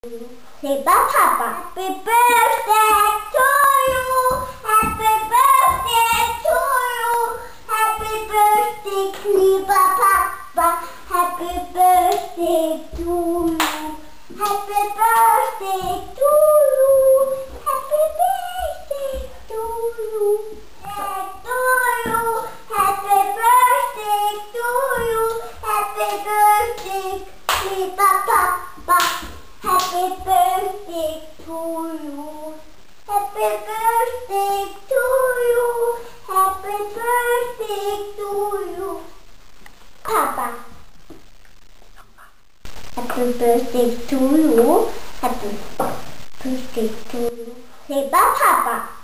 Say bye, Papa. Happy birthday to you. Happy birthday to you. Happy birthday, Kliba Papa. Happy birthday to you. Happy birthday to you. Happy birthday to you. Happy birthday to you. Happy birthday, Kliba Papa. Happy birthday to you. Happy birthday to you. Happy birthday to you. Papa. Happy birthday to you. Happy birthday to you. Say bye, Papa.